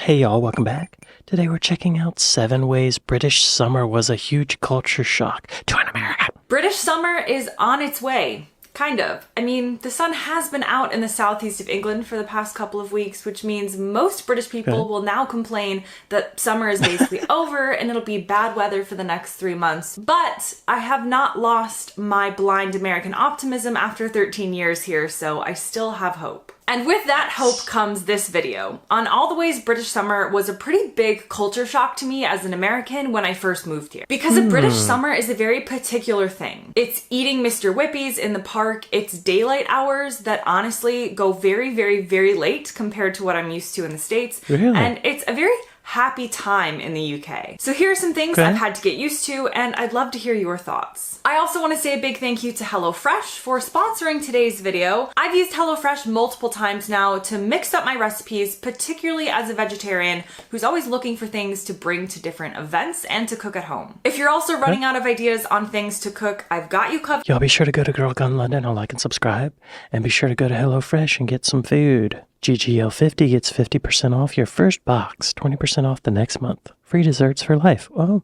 Hey y'all, welcome back. Today we're checking out 7 ways British summer was a huge culture shock to an American. British summer is on its way. Kind of. I mean, the sun has been out in the southeast of England for the past couple of weeks, which means most British people will now complain that summer is basically over and it'll be bad weather for the next 3 months. But I have not lost my blind American optimism after 13 years here, so I still have hope. And with that hope comes this video on all the ways British summer was a pretty big culture shock to me as an American when I first moved here. Because a British summer is a very particular thing. It's eating Mr. Whippies in the park, it's daylight hours that honestly go very, very, very late compared to what I'm used to in the States. Really? And it's a very happy time in the UK. So here are some things I've had to get used to, and I'd love to hear your thoughts. I also want to say a big thank you to HelloFresh for sponsoring today's video. I've used HelloFresh multiple times now to mix up my recipes, particularly as a vegetarian who's always looking for things to bring to different events and to cook at home. If you're also running out of ideas on things to cook, I've got you covered. Y'all be sure to go to Girl Gone London, I'll like and subscribe, and be sure to go to HelloFresh and get some food. GGL50 gets 50% off your first box, 20% off the next month. Free desserts for life. Oh.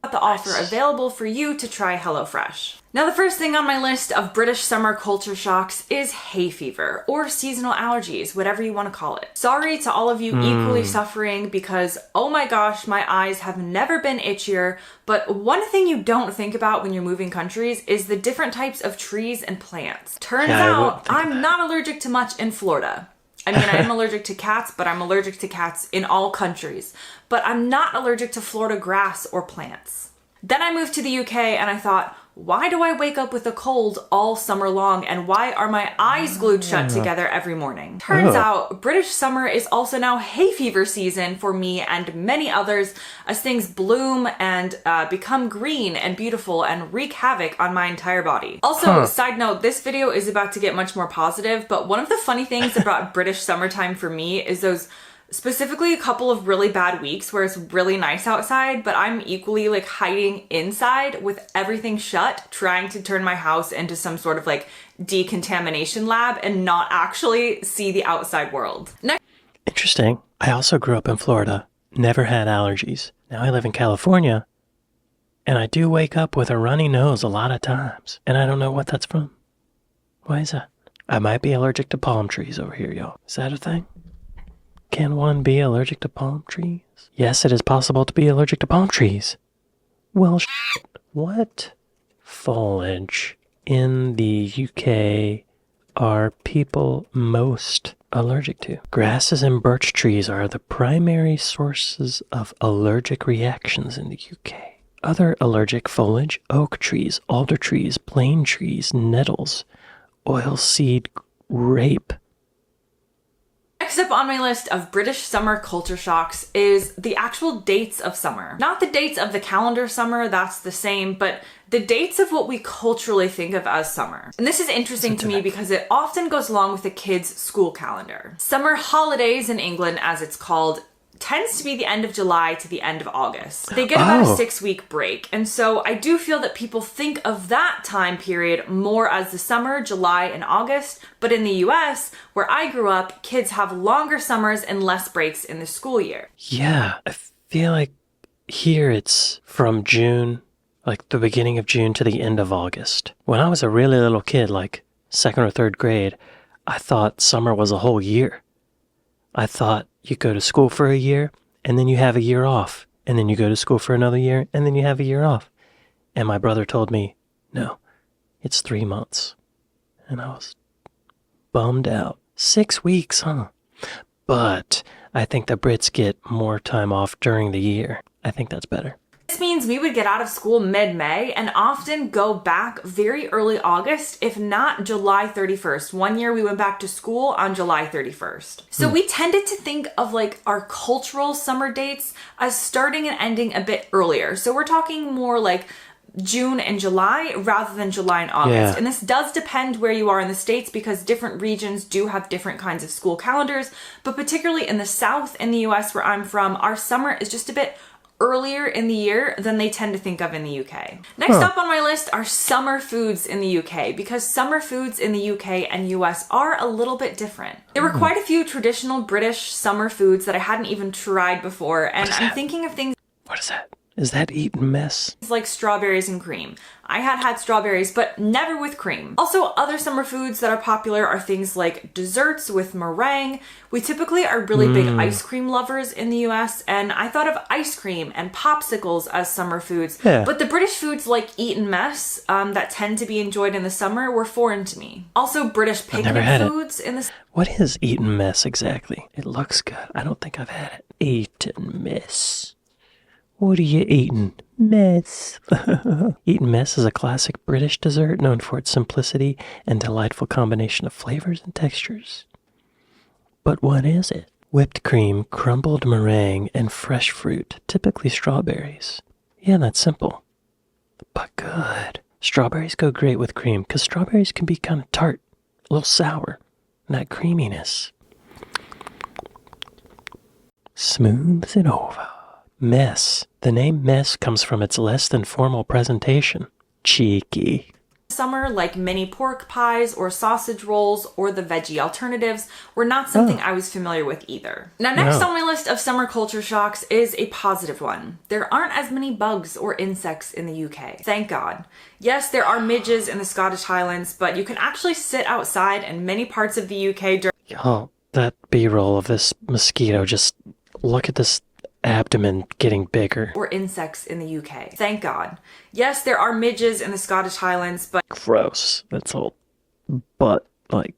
The offer available for you to try HelloFresh. Now, the first thing on my list of British summer culture shocks is hay fever, or seasonal allergies, whatever you want to call it. Sorry to all of you equally suffering because, oh my gosh, my eyes have never been itchier, but one thing you don't think about when you're moving countries is the different types of trees and plants. Turns out, I'm not allergic to much in Florida. I mean, I am allergic to cats, but I'm allergic to cats in all countries. But I'm not allergic to Florida grass or plants. Then I moved to the UK and I thought, why do I wake up with a cold all summer long and why are my eyes glued shut together every morning? Turns out British summer is also now hay fever season for me and many others as things bloom and become green and beautiful and wreak havoc on my entire body. Also, side note, this video is about to get much more positive, but one of the funny things about British summertime for me is those specifically a couple of really bad weeks where it's really nice outside, but I'm equally like hiding inside with everything shut, trying to turn my house into some sort of like decontamination lab and not actually see the outside world. Interesting. I also grew up in Florida, never had allergies. Now I live in California, and I do wake up with a runny nose a lot of times, and I don't know what that's from. Why is that? I might be allergic to palm trees over here, y'all. Is that a thing? Can one be allergic to palm trees? Yes, it is possible to be allergic to palm trees. Well, what foliage in the UK are people most allergic to? Grasses and birch trees are the primary sources of allergic reactions in the UK. Other allergic foliage, oak trees, alder trees, plane trees, nettles, oilseed rape. Next up on my list of British summer culture shocks is the actual dates of summer. Not the dates of the calendar summer, that's the same, but the dates of what we culturally think of as summer. And this is interesting to me because it often goes along with the kids' school calendar. Summer holidays in England, as it's called, tends to be the end of July to the end of August. They get about a 6-week break. And so I do feel that people think of that time period more as the summer, July and August. But in the US, where I grew up, kids have longer summers and less breaks in the school year. Yeah, I feel like here it's from June, like the beginning of June to the end of August. When I was a really little kid, like 2nd or 3rd grade, I thought summer was a whole year. I thought you go to school for a year, and then you have a year off, and then you go to school for another year, and then you have a year off. And my brother told me, no, it's 3 months. And I was bummed out. 6 weeks, huh? But I think the Brits get more time off during the year. I think that's better. This means we would get out of school mid-May and often go back very early August, if not July 31st. One year we went back to school on July 31st. So we tended to think of like our cultural summer dates as starting and ending a bit earlier. So we're talking more like June and July rather than July and August. Yeah. And this does depend where you are in the States because different regions do have different kinds of school calendars. But particularly in the South in the US where I'm from, our summer is just a bit earlier in the year than they tend to think of in the UK. Next up on my list are summer foods in the UK, because summer foods in the UK and US are a little bit different. There were quite a few traditional British summer foods that I hadn't even tried before, and I'm thinking of things. What is that? Is that Eton mess? Like strawberries and cream. I had strawberries, but never with cream. Also, other summer foods that are popular are things like desserts with meringue. We typically are really big ice cream lovers in the US, and I thought of ice cream and popsicles as summer foods. Yeah. But the British foods like Eton mess that tend to be enjoyed in the summer were foreign to me. Also, British picnic foods in the... What is Eton mess exactly? It looks good. I don't think I've had it. Eton mess. What are you eating? Mess. Eton mess is a classic British dessert known for its simplicity and delightful combination of flavors and textures. But what is it? Whipped cream, crumbled meringue, and fresh fruit, typically strawberries. Yeah, that's simple. But good. Strawberries go great with cream because strawberries can be kind of tart, a little sour, and that creaminess smooths it over. Mess. The name mess comes from its less than formal presentation. Cheeky. Summer, like mini pork pies or sausage rolls or the veggie alternatives, were not something I was familiar with either. Now, next on my list of summer culture shocks is a positive one. There aren't as many bugs or insects in the UK. Thank God. Yes, there are midges in the Scottish Highlands, but you can actually sit outside in many parts of the UK Y'all, that B-roll of this mosquito, just look at this abdomen getting bigger. Or insects in the UK. Thank God. Yes, there are midges in the Scottish Highlands, but... Gross. That's all butt, like,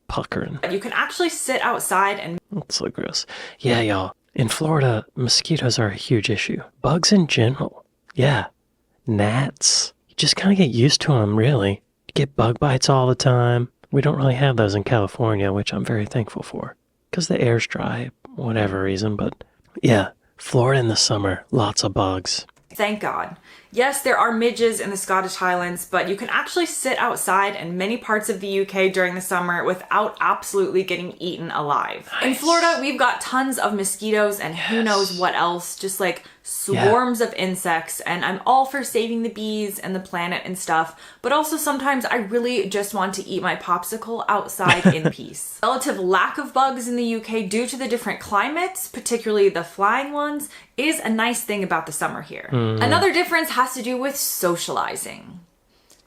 puckering. You can actually sit outside and... That's so gross. Yeah, y'all. In Florida, mosquitoes are a huge issue. Bugs in general. Yeah. Gnats. You just kind of get used to them, really. You get bug bites all the time. We don't really have those in California, which I'm very thankful for. Because the air's dry, whatever reason, but... Yeah. Florida in the summer, lots of bugs. Thank God. Yes, there are midges in the Scottish Highlands, but you can actually sit outside in many parts of the UK during the summer without absolutely getting eaten alive. Nice. In Florida, we've got tons of mosquitoes and who knows what else, just like swarms of insects, and I'm all for saving the bees and the planet and stuff, but also sometimes I really just want to eat my popsicle outside in peace. Relative lack of bugs in the UK due to the different climates, particularly the flying ones, is a nice thing about the summer here. Another difference has to do with socializing.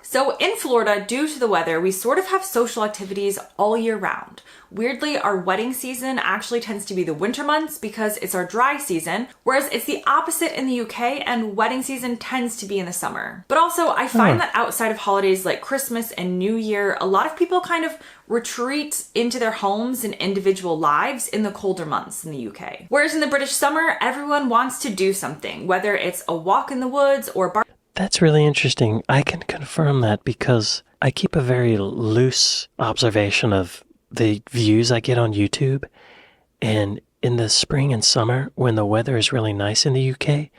So in Florida, due to the weather, we sort of have social activities all year round. Weirdly, our wedding season actually tends to be the winter months because it's our dry season, whereas it's the opposite in the UK and wedding season tends to be in the summer. But also, I find that outside of holidays like Christmas and New Year, a lot of people kind of retreat into their homes and individual lives in the colder months in the UK. Whereas in the British summer, everyone wants to do something, whether it's a walk in the woods or That's really interesting. I can confirm that because I keep a very loose observation of the views I get on YouTube. And in the spring and summer, when the weather is really nice in the UK,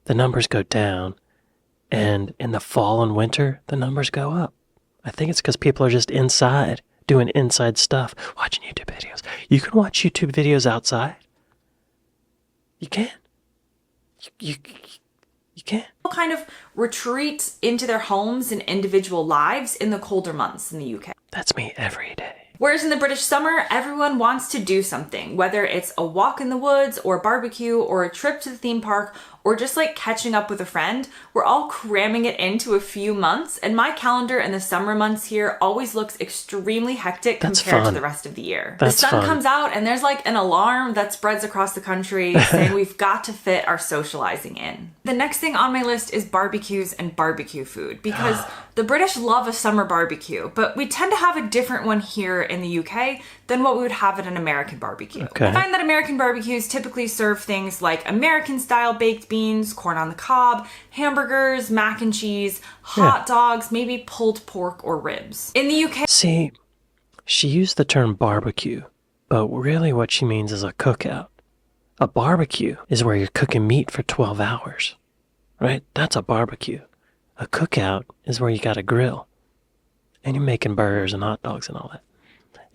the numbers go down. And in the fall and winter, the numbers go up. I think it's because people are just inside, doing inside stuff, watching YouTube videos. You can watch YouTube videos outside. You can. You can. People kind of retreat into their homes and individual lives in the colder months in the UK. That's me every day. Whereas in the British summer, everyone wants to do something, whether it's a walk in the woods or barbecue or a trip to the theme park or just like catching up with a friend. We're all cramming it into a few months, and my calendar in the summer months here always looks extremely hectic compared to the rest of the year. The sun comes out and there's like an alarm that spreads across the country saying we've got to fit our socializing in. The next thing on my list is barbecues and barbecue food, because the British love a summer barbecue, but we tend to have a different one here in the UK than what we would have at an American barbecue. I find that American barbecues typically serve things like American-style baked beans, corn on the cob, hamburgers, mac and cheese, hot dogs, maybe pulled pork or ribs. In the UK... See, she used the term barbecue, but really what she means is a cookout. A barbecue is where you're cooking meat for 12 hours, right? That's a barbecue. A cookout is where you got a grill, and you're making burgers and hot dogs and all that.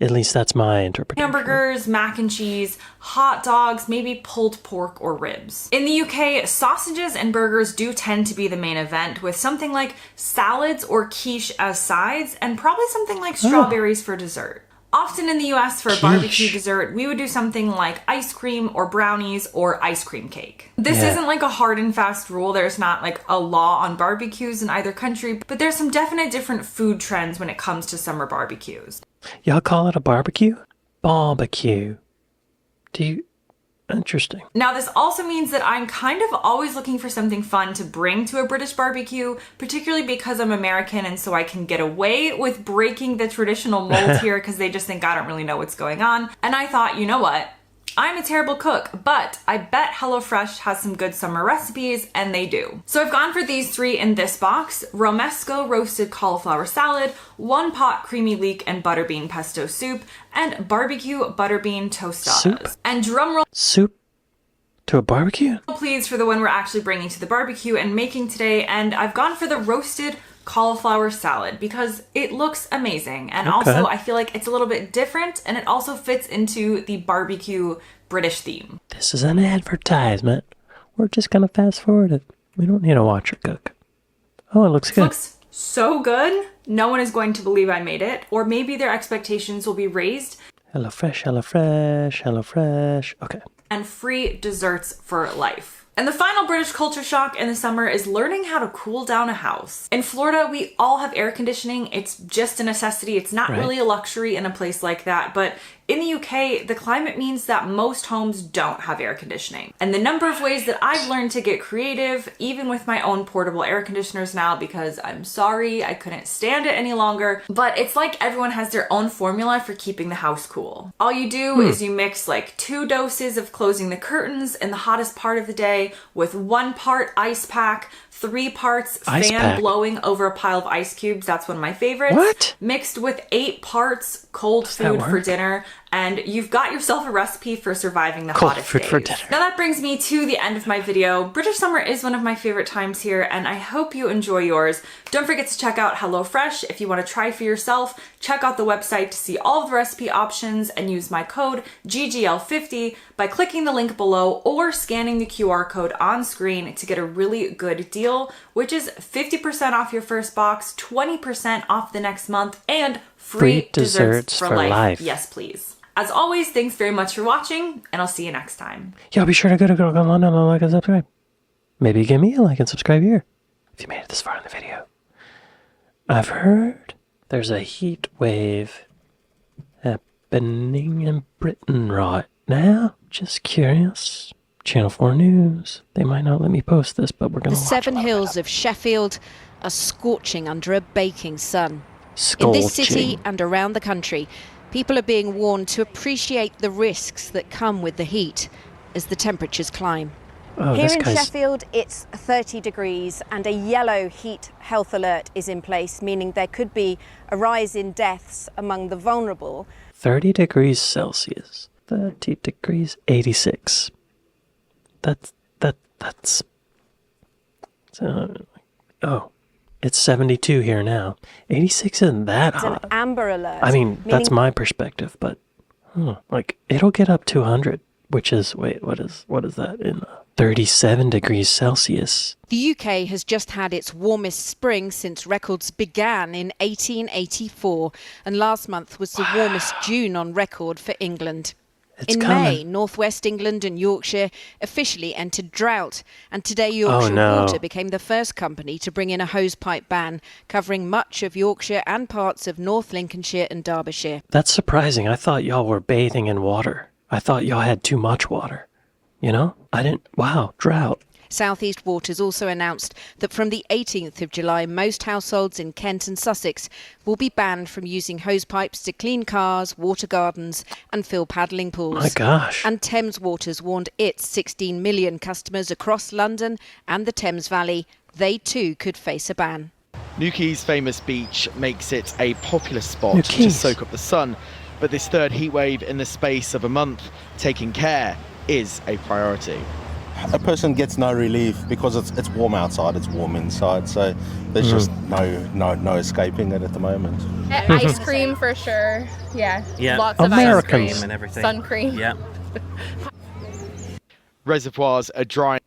At least that's my interpretation. Hamburgers, mac and cheese, hot dogs, maybe pulled pork or ribs. In the UK, sausages and burgers do tend to be the main event, with something like salads or quiche as sides, and probably something like strawberries for dessert. Often in the US, for a barbecue dessert, we would do something like ice cream or brownies or ice cream cake. This isn't like a hard and fast rule. There's not like a law on barbecues in either country, but there's some definite different food trends when it comes to summer barbecues. Y'all call it a barbecue? Barbecue. Interesting. Now, this also means that I'm kind of always looking for something fun to bring to a British barbecue, particularly because I'm American and so I can get away with breaking the traditional mold here because they just think I don't really know what's going on. And I thought, you know what? I'm a terrible cook, but I bet HelloFresh has some good summer recipes, and they do. So I've gone for these three in this box: romesco roasted cauliflower salad, one pot creamy leek and butterbean pesto soup, and barbecue butterbean tostadas. Soup? And drumroll Soup to a barbecue? please for the one we're actually bringing to the barbecue and making today, and I've gone for the roasted cauliflower salad because it looks amazing, and also I feel like it's a little bit different, and it also fits into the barbecue British theme. This is an advertisement. We're just gonna fast forward it. We don't need to watch her cook. Oh, it looks good. It looks so good. No one is going to believe I made it, or maybe their expectations will be raised. HelloFresh, HelloFresh, HelloFresh. Okay. And free desserts for life. And the final British culture shock in the summer is learning how to cool down a house. In Florida, we all have air conditioning. It's just a necessity. It's not really a luxury in a place like that. But in the UK, the climate means that most homes don't have air conditioning. And the number of ways that I've learned to get creative, even with my own portable air conditioners now, because I'm sorry, I couldn't stand it any longer. But it's like everyone has their own formula for keeping the house cool. All you do is you mix like 2 doses of closing the curtains in the hottest part of the day with 1 part ice pack, 3 parts fan blowing over a pile of ice cubes. That's one of my favorites. What? Mixed with 8 parts cold food for dinner. And you've got yourself a recipe for surviving the hottest days. For dinner. Now that brings me to the end of my video. British summer is one of my favorite times here, and I hope you enjoy yours. Don't forget to check out HelloFresh if you want to try for yourself. Check out the website to see all of the recipe options and use my code GGL50 by clicking the link below or scanning the QR code on screen to get a really good deal, which is 50% off your first box, 20% off the next month, and free desserts for life. Yes, please. As always, thanks very much for watching, and I'll see you next time. Yo, be sure to go on and like and subscribe. Maybe give me a like and subscribe here if you made it this far in the video. I've heard there's a heat wave happening in Britain right now. Just curious. Channel 4 News. They might not let me post this, but we're going to watch. The Seven Hills of Sheffield are scorching under a baking sun. Scorching. In this city and around the country, people are being warned to appreciate the risks that come with the heat as the temperatures climb. Oh, Here in Sheffield, it's 30 degrees and a yellow heat health alert is in place, meaning there could be a rise in deaths among the vulnerable. 30 degrees Celsius. 30 degrees 86. That's oh, it's 72 here now. 86 isn't that hot. It's an amber alert. I mean, that's my perspective, but like it'll get up to 100, which is what is that in 37 degrees Celsius. The UK has just had its warmest spring since records began in 1884, and last month was the warmest June on record for England. In May, northwest England and Yorkshire officially entered drought, and today Yorkshire Water became the first company to bring in a hosepipe ban covering much of Yorkshire and parts of North Lincolnshire and Derbyshire. That's surprising. I thought y'all were bathing in water. I thought y'all had too much water. You know? Wow, drought. South East Waters also announced that from the 18th of July, most households in Kent and Sussex will be banned from using hosepipes to clean cars, water gardens and fill paddling pools. My gosh. And Thames Waters warned its 16 million customers across London and the Thames Valley they too could face a ban. Newquay's famous beach makes it a popular spot to soak up the sun, but this third heatwave in the space of a month, taking care is a priority. a person gets no relief because it's warm outside, it's warm inside, so there's just no escaping it at the moment. Ice cream for sure. Yeah. Lots of Americans. ice cream and everything. Sun cream. Yeah. Reservoirs are drying.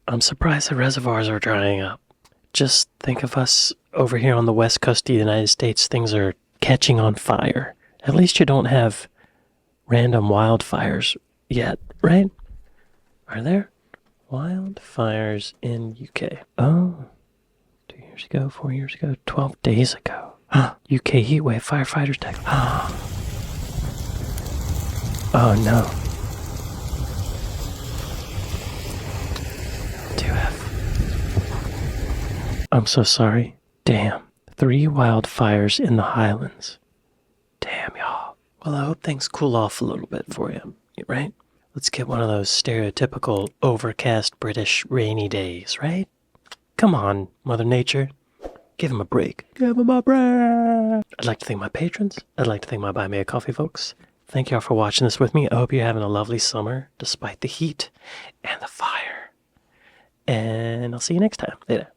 I'm surprised the reservoirs are drying up. Just think of us over here on the west coast of the United States, things are catching on fire. At least you don't have random wildfires yet, right? Are there wildfires in UK? Oh, 2 years ago, 4 years ago, 12 days ago. UK heatwave, firefighters tech. Oh no. 2F. I'm so sorry. Damn. 3 wildfires in the Highlands. Damn, y'all. Well, I hope things cool off a little bit for you, right? Let's get one of those stereotypical overcast British rainy days, right? Come on, Mother Nature. Give him a break. Give him a break. I'd like to thank my patrons. I'd like to thank my Buy Me a Coffee folks. Thank y'all for watching this with me. I hope you're having a lovely summer despite the heat and the fire. And I'll see you next time. Later.